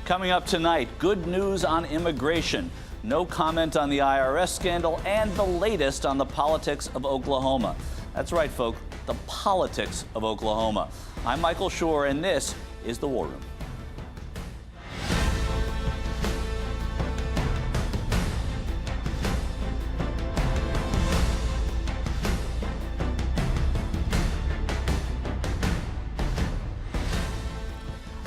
Coming up tonight, good news on immigration, no comment on the IRS scandal, and the latest on the politics of Oklahoma. That's right, folks, the politics of Oklahoma. I'm Michael Shore, and this is The War Room.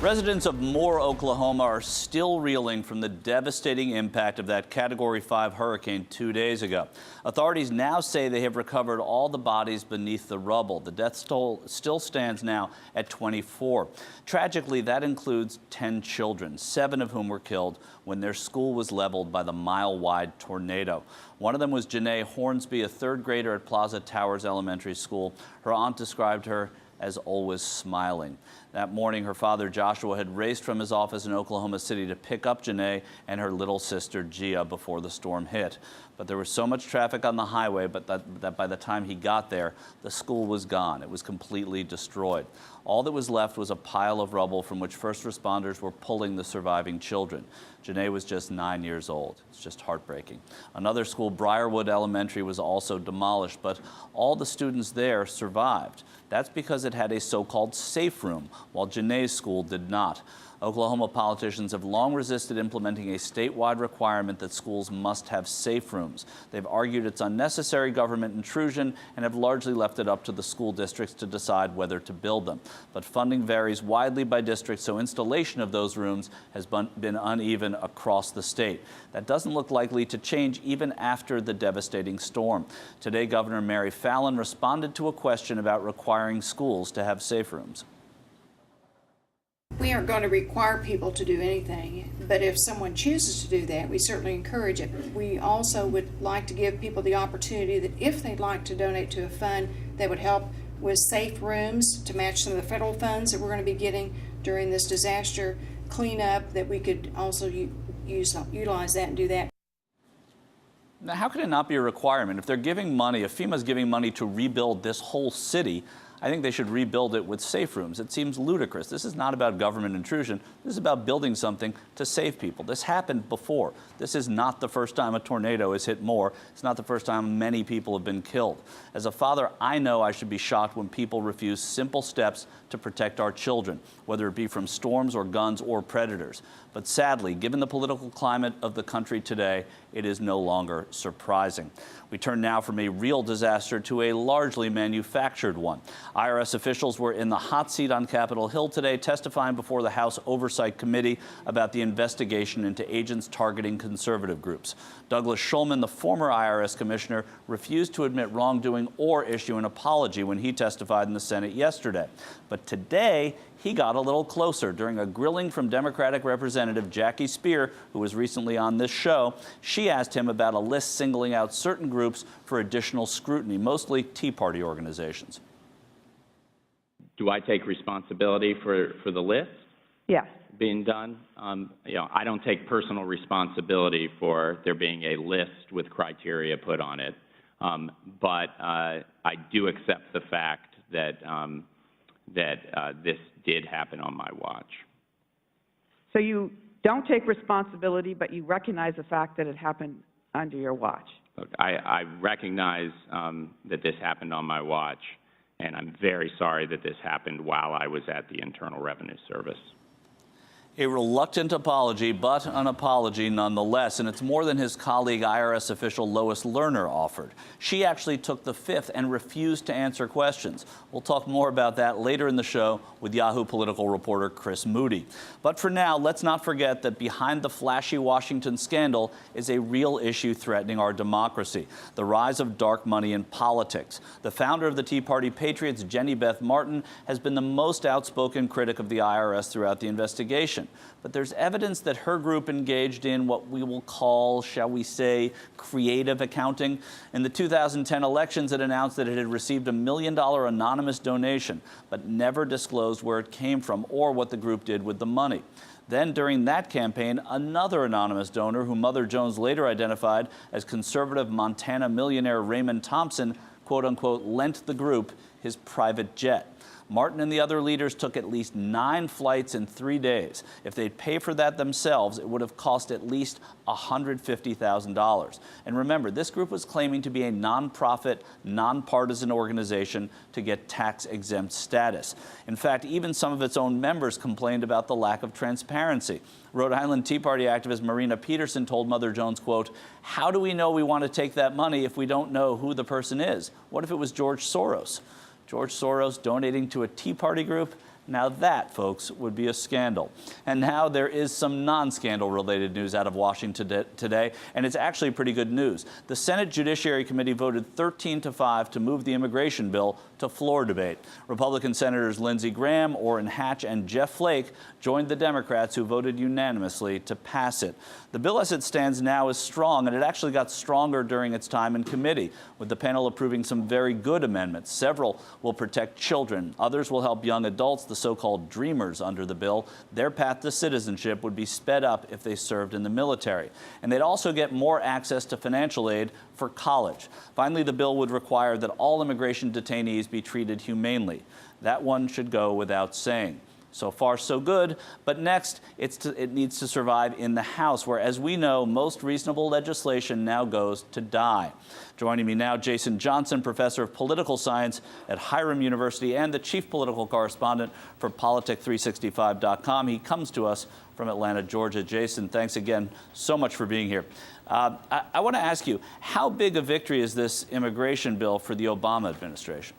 Residents of Moore, Oklahoma are still reeling from the devastating impact of that Category 5 hurricane 2 days ago. Authorities now say they have recovered all the bodies beneath the rubble. The death toll still stands now at 24. Tragically, that includes 10 children, 7 of whom were killed when their school was leveled by the mile-wide tornado. One of them was Janae Hornsby, a third grader at Plaza Towers Elementary School. Her aunt described her as always smiling. That morning, her father, Joshua, had raced from his office in Oklahoma City to pick up Janae and her little sister, Gia, before the storm hit. But there was so much traffic on the highway that by the time he got there, the school was gone. It was completely destroyed. All that was left was a pile of rubble from which first responders were pulling the surviving children. Janae was just 9 years old. It's just heartbreaking. Another school, Briarwood Elementary, was also demolished, but all the students there survived. That's because it had a so-called safe room, while Janae's school did not. Oklahoma politicians have long resisted implementing a statewide requirement that schools must have safe rooms. They've argued it's unnecessary government intrusion and have largely left it up to the school districts to decide whether to build them. But funding varies widely by district, so installation of those rooms has been uneven across the state. That doesn't look likely to change even after the devastating storm. Today, Governor Mary Fallin responded to a question about requiring schools to have safe rooms. We aren't going to require people to do anything, but if someone chooses to do that, we certainly encourage it. We also would like to give people the opportunity that if they'd like to donate to a fund that would help with safe rooms to match some of the federal funds that we're going to be getting during this disaster cleanup, that we could also utilize that and do that. Now, how can it not be a requirement? If they're giving money, if FEMA's giving money to rebuild this whole city, I think they should rebuild it with safe rooms. It seems ludicrous. This is not about government intrusion. This is about building something to save people. This happened before. This is not the first time a tornado has hit Moore. It's not the first time many people have been killed. As a father, I know I should be shocked when people refuse simple steps to protect our children, whether it be from storms or guns or predators. But sadly, given the political climate of the country today, it is no longer surprising. We turn now from a real disaster to a largely manufactured one. IRS officials were in the hot seat on Capitol Hill today, testifying before the House Oversight Committee about the investigation into agents targeting conservative groups. Douglas Shulman, the former IRS commissioner, refused to admit wrongdoing or issue an apology when he testified in the Senate yesterday. But today, he got a little closer during a grilling from Democratic Representative Jackie Speer, who was recently on this show. She asked him about a list singling out certain groups for additional scrutiny, mostly Tea Party organizations. Do I take responsibility for the list? Yes. Being done? I don't take personal responsibility for there being a list with criteria put on it, but I do accept the fact that this did happen on my watch. So you don't take responsibility, but you recognize the fact that it happened under your watch? Look, I recognize that this happened on my watch, and I'm very sorry that this happened while I was at the Internal Revenue Service. A reluctant apology, but an apology nonetheless, and it's more than his colleague IRS official Lois Lerner offered. She actually took the fifth and refused to answer questions. We'll talk more about that later in the show with Yahoo political reporter Chris Moody. But for now, let's not forget that behind the flashy Washington scandal is a real issue threatening our democracy: the rise of dark money in politics. The founder of the Tea Party Patriots, Jenny Beth Martin, has been the most outspoken critic of the IRS throughout the investigation. But there's evidence that her group engaged in what we will call, shall we say, creative accounting. In the 2010 elections, it announced that it had received a $1 million anonymous donation, but never disclosed where it came from or what the group did with the money. Then, during that campaign, another anonymous donor, who Mother Jones later identified as conservative Montana millionaire Raymond Thompson, quote-unquote, lent the group his private jet. Martin and the other leaders took at least 9 flights in 3 days. If they'd pay for that themselves, it would have cost at least $150,000. And remember, this group was claiming to be a nonprofit, nonpartisan organization to get tax-exempt status. In fact, even some of its own members complained about the lack of transparency. Rhode Island Tea Party activist Marina Peterson told Mother Jones, quote, "How do we know we want to take that money if we don't know who the person is? What if it was George Soros?" George Soros donating to a Tea Party group? Now that, folks, would be a scandal. And now there is some non-scandal related news out of Washington today, and it's actually pretty good news. The Senate Judiciary Committee voted 13-5 to move the immigration bill to floor debate. Republican Senators Lindsey Graham, Orrin Hatch, and Jeff Flake joined the Democrats who voted unanimously to pass it. The bill as it stands now is strong, and it actually got stronger during its time in committee, with the panel approving some very good amendments. Several will protect children. Others will help young adults, the so-called dreamers under the bill. Their path to citizenship would be sped up if they served in the military. And they'd also get more access to financial aid for college. Finally, the bill would require that all immigration detainees be treated humanely. That one should go without saying. So far, so good. But next, it needs to survive in the House, where, as we know, most reasonable legislation now goes to die. Joining me now, Jason Johnson, professor of political science at Hiram University and the chief political correspondent for Politic365.com. He comes to us from Atlanta, Georgia. Jason, thanks again so much for being here. I want to ask you, how big a victory is this immigration bill for the Obama administration?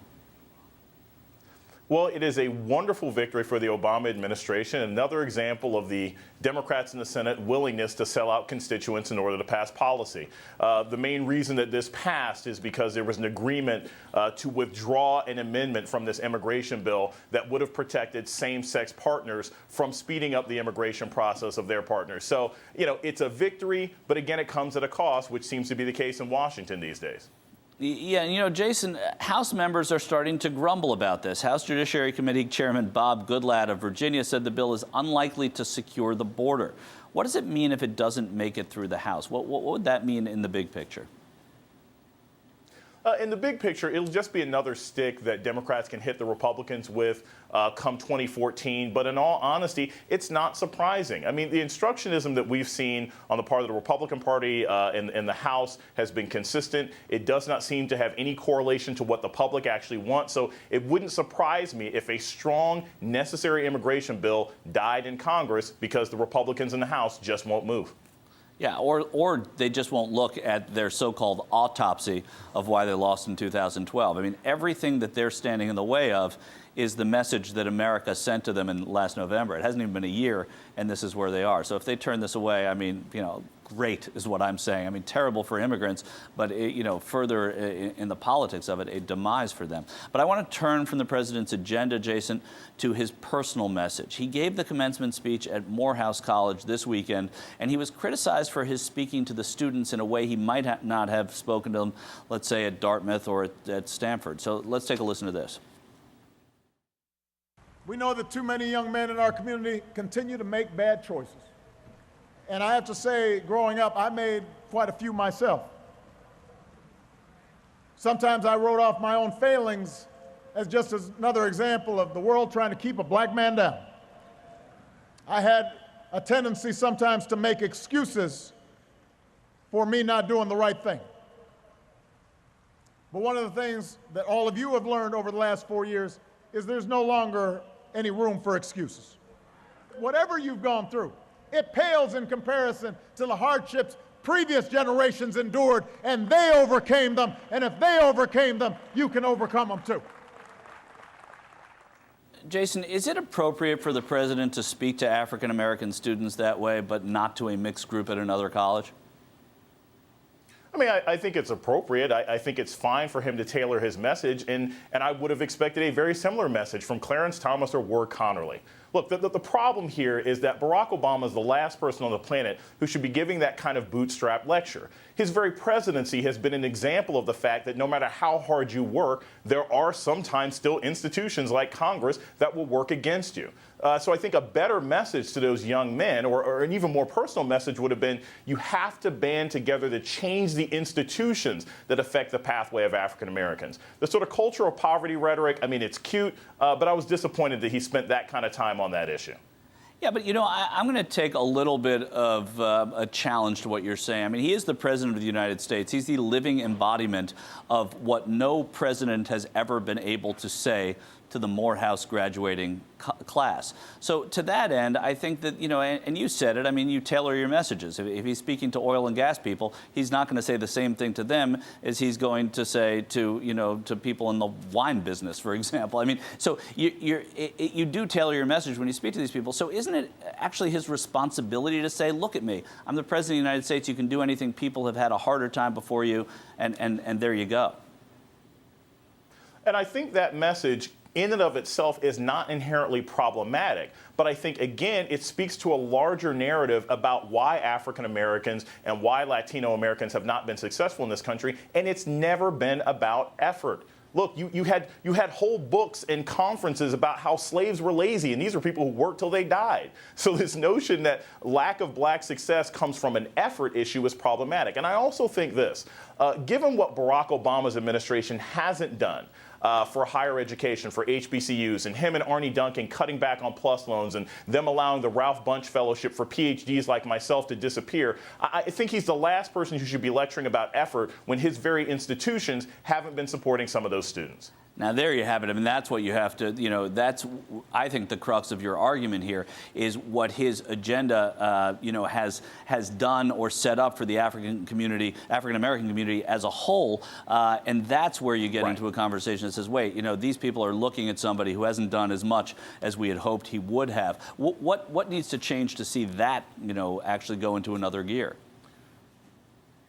Well, it is a wonderful victory for the Obama administration. Another example of the Democrats in the Senate willingness to sell out constituents in order to pass policy. The main reason that this passed is because there was an agreement to withdraw an amendment from this immigration bill that would have protected same-sex partners from speeding up the immigration process of their partners. So, you know, it's a victory, but again, it comes at a cost, which seems to be the case in Washington these days. Yeah, you know, Jason, House members are starting to grumble about this. House Judiciary Committee Chairman Bob Goodlatte of Virginia said the bill is unlikely to secure the border. What does it mean if it doesn't make it through the House? What would that mean in the big picture? In the big picture, it'll just be another stick that Democrats can hit the Republicans with come 2014. But in all honesty, it's not surprising. I mean, the instructionism that we've seen on the part of the Republican Party in the House has been consistent. It does not seem to have any correlation to what the public actually wants. So it wouldn't surprise me if a strong, necessary immigration bill died in Congress because the Republicans in the House just won't move. Yeah, or they just won't look at their so-called autopsy of why they lost in 2012. I mean, everything that they're standing in the way of is the message that America sent to them in last November. It hasn't even been a year, and this is where they are. So if they turn this away, I mean, you know, great is what I'm saying. I mean, terrible for immigrants, but, you know, further in the politics of it, a demise for them. But I want to turn from the president's agenda, Jason, to his personal message. He gave the commencement speech at Morehouse College this weekend, and he was criticized for his speaking to the students in a way he might not have spoken to them, let's say, at Dartmouth or at Stanford. So let's take a listen to this. We know that too many young men in our community continue to make bad choices. And I have to say, growing up, I made quite a few myself. Sometimes I wrote off my own failings as just another example of the world trying to keep a black man down. I had a tendency sometimes to make excuses for me not doing the right thing. But one of the things that all of you have learned over the last 4 years is there's no longer any room for excuses. Whatever you've gone through, it pales in comparison to the hardships previous generations endured, and they overcame them. And if they overcame them, you can overcome them too. Jason, is it appropriate for the president to speak to African American students that way, but not to a mixed group at another college? I mean, I think it's appropriate. I think it's fine for him to tailor his message, and I would have expected a very similar message from Clarence Thomas or Ward Connerly. Look, the problem here is that Barack Obama is the last person on the planet who should be giving that kind of bootstrap lecture. His very presidency has been an example of the fact that no matter how hard you work, there are sometimes still institutions like Congress that will work against you. So I think a better message to those young men, or an even more personal message, would have been you have to band together to change the institutions that affect the pathway of African Americans. The sort of cultural poverty rhetoric, I mean, it's cute, but I was disappointed that he spent that kind of time on that issue. Yeah, but I'm going to take a little bit of a challenge to what you're saying. I mean, he is the president of the United States. He's the living embodiment of what no president has ever been able to say to the Morehouse graduating class. So to that end, I think that, and you said it, I mean, you tailor your messages. If he's speaking to oil and gas people, he's not going to say the same thing to them as he's going to say to, to people in the wine business, for example. I mean, so you do tailor your message when you speak to these people. So isn't it actually his responsibility to say, look at me, I'm the president of the United States, you can do anything, people have had a harder time before you, and there you go. And I think that message in and of itself is not inherently problematic. But I think, again, it speaks to a larger narrative about why African Americans and why Latino Americans have not been successful in this country. And it's never been about effort. Look, you had whole books and conferences about how slaves were lazy, and these are people who worked till they died. So this notion that lack of black success comes from an effort issue is problematic. And I also think this, given what Barack Obama's administration hasn't done for higher education, for HBCUs, and him and Arnie Duncan cutting back on PLUS loans and them allowing the Ralph Bunche Fellowship for PhDs like myself to disappear, I think he's the last person who should be lecturing about effort when his very institutions haven't been supporting some of those students. Now, there you have it. I mean, that's what you have to, that's, I think, the crux of your argument here is what his agenda, has done or set up for the African American community as a whole. And that's where you get into a conversation that says, wait, these people are looking at somebody who hasn't done as much as we had hoped he would have. What needs to change to see that, actually go into another gear?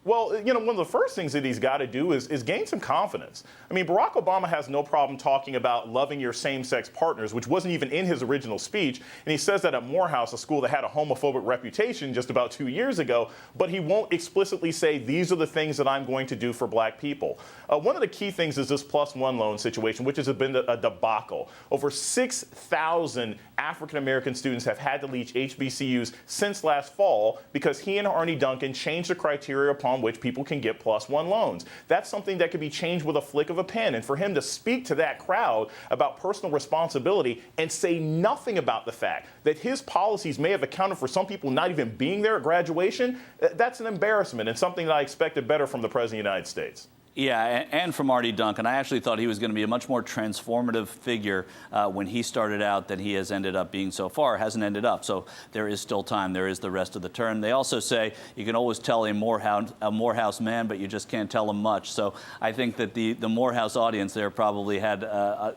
Well, one of the first things that he's got to do is gain some confidence. I mean, Barack Obama has no problem talking about loving your same-sex partners, which wasn't even in his original speech. And he says that at Morehouse, a school that had a homophobic reputation just about 2 years ago, but he won't explicitly say, these are the things that I'm going to do for black people. One of the key things is this +1 loan situation, which has been a debacle. Over 6,000 African-American students have had to leave HBCUs since last fall because he and Arnie Duncan changed the criteria upon which people can get +1 loans. That's something that could be changed with a flick of a pen. And for him to speak to that crowd about personal responsibility and say nothing about the fact that his policies may have accounted for some people not even being there at graduation, that's an embarrassment and something that I expected better from the President of the United States. Yeah, and from Arnie Duncan. I actually thought he was going to be a much more transformative figure when he started out than he has ended up being so far. Hasn't ended up, so there is still time. There is the rest of the term. They also say you can always tell a Morehouse man, but you just can't tell him much. So I think that the Morehouse audience there probably had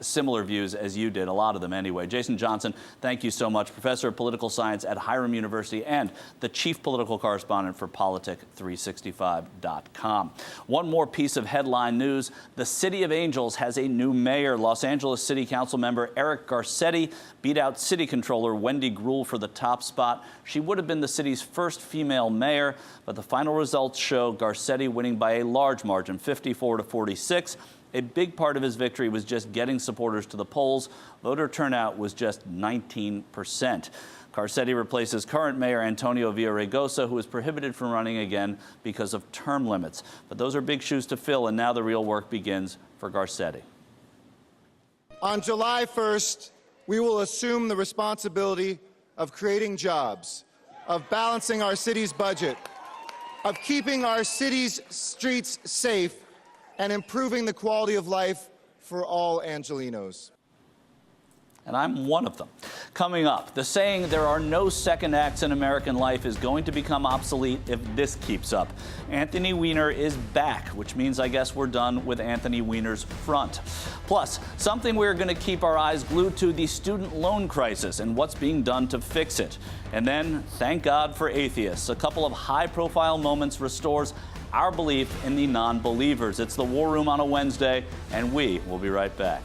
similar views as you did, a lot of them anyway. Jason Johnson, thank you so much. Professor of Political Science at Hiram University and the Chief Political Correspondent for Politic365.com. One more piece of headline news. The City of Angels has a new mayor. Los Angeles City Council member Eric Garcetti beat out City Controller Wendy Gruhl for the top spot. She would have been the city's first female mayor, but the final results show Garcetti winning by a large margin, 54-46. A big part of his victory was just getting supporters to the polls. Voter turnout was just 19%. Garcetti replaces current mayor Antonio Villaraigosa, who is prohibited from running again because of term limits. But those are big shoes to fill, and now the real work begins for Garcetti. On July 1st, we will assume the responsibility of creating jobs, of balancing our city's budget, of keeping our city's streets safe, and improving the quality of life for all Angelinos. And I'm one of them. Coming up, the saying there are no second acts in American life is going to become obsolete if this keeps up. Anthony Weiner is back, which means I guess we're done with Anthony Weiner's front. Plus, something we're going to keep our eyes glued to, the student loan crisis and what's being done to fix it. And then, thank God for atheists. A couple of high-profile moments restores our belief in the non-believers. It's the War Room on a Wednesday, and we will be right back.